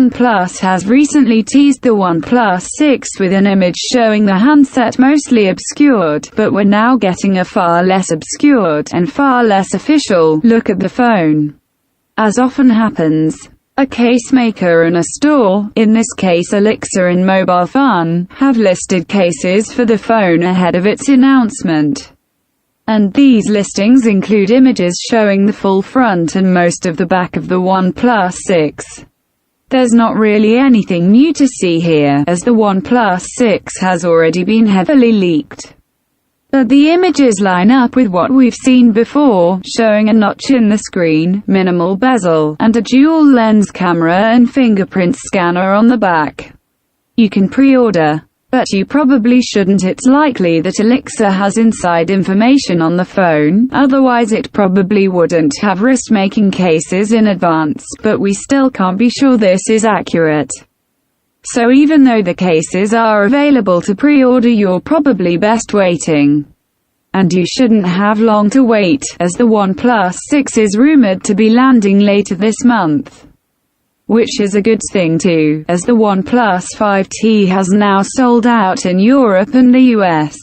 OnePlus has recently teased the OnePlus 6 with an image showing the handset mostly obscured, but we're now getting a far less obscured, and far less official, look at the phone. As often happens, a case maker and a store, in this case Elixir and Mobile Fun, have listed cases for the phone ahead of its announcement. And these listings include images showing the full front and most of the back of the OnePlus 6. There's not really anything new to see here, as the OnePlus 6 has already been heavily leaked. But the images line up with what we've seen before, showing a notch in the screen, minimal bezel, and a dual-lens camera and fingerprint scanner on the back. You can pre-order, but you probably shouldn't. It's likely that Elixir has inside information on the phone, otherwise it probably wouldn't have risked making cases in advance, but we still can't be sure this is accurate. So even though the cases are available to pre-order, you're probably best waiting. And you shouldn't have long to wait, as the OnePlus 6 is rumored to be landing later this month. Which is a good thing too, as the OnePlus 5T has now sold out in Europe and the US.